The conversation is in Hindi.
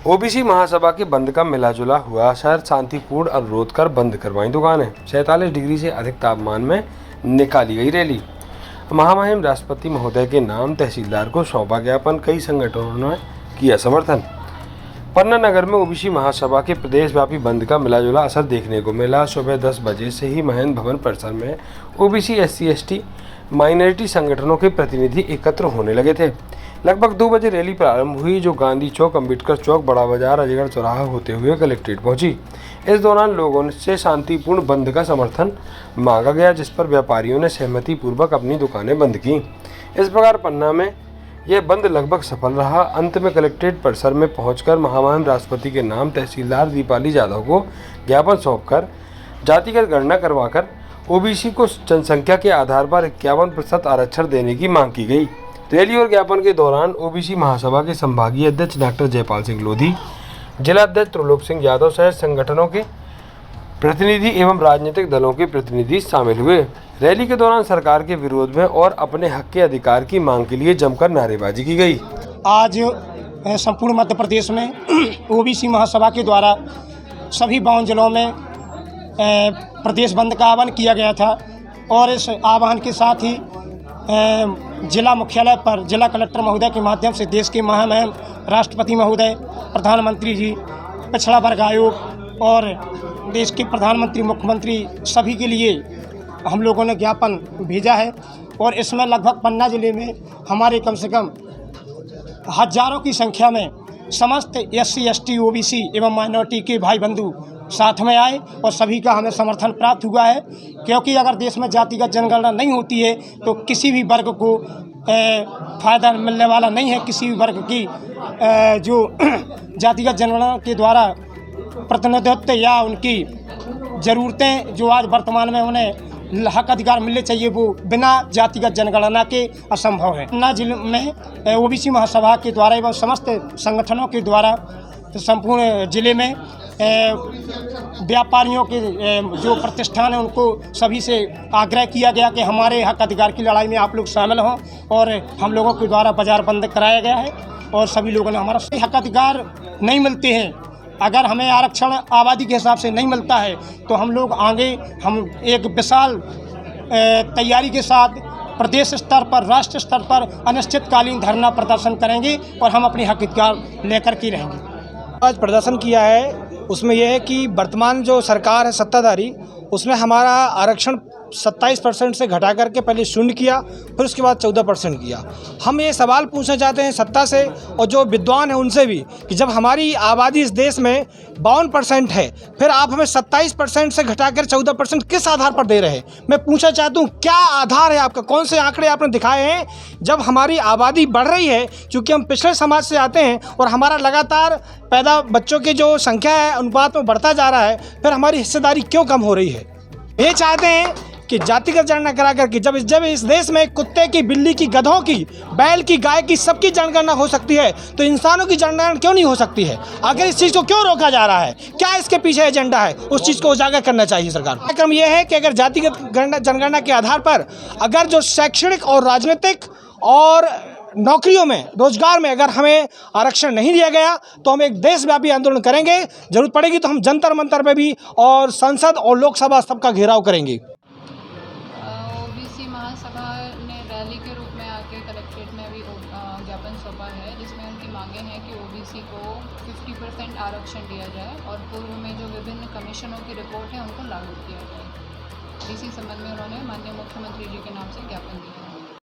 ओबीसी महासभा के बंद का मिला-जुला हुआ असर, शांतिपूर्ण अनुरोध कर बंद करवाई दुकानें, 47 डिग्री से अधिक तापमान में निकाली गई रैली। महामहिम राष्ट्रपति महोदय के नाम तहसीलदार को सौंपा ज्ञापन, कई संगठनों ने किया समर्थन। पन्ना नगर में ओबीसी महासभा के प्रदेशव्यापी बंद का मिला-जुला असर देखने को मिला। सुबह 10 बजे से ही महेंद्र भवन परिसर में ओबीसी, SC/ST, माइनॉरिटी संगठनों के प्रतिनिधि एकत्र होने लगे थे। लगभग 2 बजे रैली प्रारंभ हुई, जो गांधी चौक, अम्बेडकर चौक, बड़ा बाजार, अजगढ़ चौराहा होते हुए कलेक्ट्रेट पहुंची। इस दौरान लोगों से शांतिपूर्ण बंद का समर्थन मांगा गया, जिस पर व्यापारियों ने सहमति पूर्वक अपनी दुकानें बंद की। इस प्रकार पन्ना में यह बंद लगभग सफल रहा। अंत में कलेक्ट्रेट परिसर में पहुंचकर महामहिम राष्ट्रपति के नाम तहसीलदार दीपाली यादव को ज्ञापन सौंपकर जातिगत गणना करवाकर ओबीसी को जनसंख्या के आधार पर 51% आरक्षण देने की मांग की गई। रैली और ज्ञापन के दौरान ओबीसी महासभा के संभागीय अध्यक्ष डॉक्टर जयपाल सिंह लोधी, जिला अध्यक्ष त्रिलोक सिंह यादव सहित संगठनों के प्रतिनिधि एवं राजनीतिक दलों के प्रतिनिधि शामिल हुए। रैली के दौरान सरकार के विरोध में और अपने हक के अधिकार की मांग के लिए जमकर नारेबाजी की गई। आज संपूर्ण मध्य प्रदेश में ओबीसी महासभा के द्वारा सभी 52 जिलों में प्रदेश बंद का आह्वान किया गया था और इस आह्वान के साथ ही जिला मुख्यालय पर जिला कलेक्टर महोदय के माध्यम से देश के महामहिम राष्ट्रपति महोदय, प्रधानमंत्री जी, पिछड़ा वर्ग आयोग और देश के प्रधानमंत्री, मुख्यमंत्री सभी के लिए हम लोगों ने ज्ञापन भेजा है। और इसमें लगभग पन्ना जिले में हमारे कम से कम हजारों की संख्या में समस्त SC/ST, OBC एवं माइनॉरिटी के भाई बंधु साथ में आए और सभी का हमें समर्थन प्राप्त हुआ है, क्योंकि अगर देश में जातिगत जनगणना नहीं होती है तो किसी भी वर्ग को फ़ायदा मिलने वाला नहीं है। किसी भी वर्ग की जो जातिगत जनगणना के द्वारा प्रतिनिधित्व या उनकी ज़रूरतें जो आज वर्तमान में उन्हें हक अधिकार मिलने चाहिए, वो बिना जातिगत जनगणना के असंभव है। पन्ना जिले में ओबीसी महासभा के द्वारा एवं समस्त संगठनों के द्वारा संपूर्ण जिले में व्यापारियों के जो प्रतिष्ठान है उनको सभी से आग्रह किया गया कि हमारे हक अधिकार की लड़ाई में आप लोग शामिल हों, और हम लोगों के द्वारा बाजार बंद कराया गया है और सभी लोगों ने हमारा हक अधिकार नहीं मिलते हैं। अगर हमें आरक्षण आबादी के हिसाब से नहीं मिलता है तो हम लोग आगे हम एक विशाल तैयारी के साथ प्रदेश स्तर पर, राष्ट्र स्तर पर अनिश्चितकालीन धरना प्रदर्शन करेंगे और हम अपनी हक अधिकार लेकर के रहेंगे। आज प्रदर्शन किया है उसमें यह है कि वर्तमान जो सरकार है सत्ताधारी, उसने हमारा आरक्षण 27% से घटा करके पहले 0 किया, फिर उसके बाद 14% किया। हम ये सवाल पूछना चाहते हैं सत्ता से और जो विद्वान हैं उनसे भी कि जब हमारी आबादी इस देश में 52% है, फिर आप हमें 27% से घटाकर 14% किस आधार पर दे रहे हैं? मैं पूछना चाहता हूँ क्या आधार है आपका, कौन से आंकड़े आपने दिखाए हैं? जब हमारी आबादी बढ़ रही है, क्योंकि हम पिछड़े समाज से आते हैं और हमारा लगातार पैदा बच्चों की जो संख्या है अनुपात में बढ़ता जा रहा है, फिर हमारी हिस्सेदारी क्यों कम हो रही है? ये चाहते हैं कि जातिगत जनगणना करा करके जब इस देश में कुत्ते की, बिल्ली की, गधों की, बैल की, गाय की, सबकी जनगणना हो सकती है तो इंसानों की जनगणना क्यों नहीं हो सकती है? आखिर इस चीज़ को क्यों रोका जा रहा है? क्या इसके पीछे एजेंडा है? उस चीज़ को उजागर करना चाहिए सरकार को। कार्यक्रम यह है कि अगर जातिगत जनगणना के आधार पर अगर जो शैक्षणिक और राजनीतिक और नौकरियों में, रोजगार में अगर हमें आरक्षण नहीं दिया गया तो हम एक देशव्यापी आंदोलन करेंगे। जरूरत पड़ेगी तो हम जंतर मंतर पे भी और संसद और लोकसभा सबका घेराव करेंगे। ओबीसी महासभा ने रैली के रूप में आके कलेक्ट्रेट में भी ज्ञापन सौंपा है, जिसमें उनकी मांगे हैं कि ओबीसी को 50% आरक्षण दिया जाए और पूर्व में जो विभिन्न कमीशनों की रिपोर्ट है उनको लागू किया जाए। इसी संबंध में उन्होंने माननीय मुख्यमंत्री जी के नाम से ज्ञापन दिया।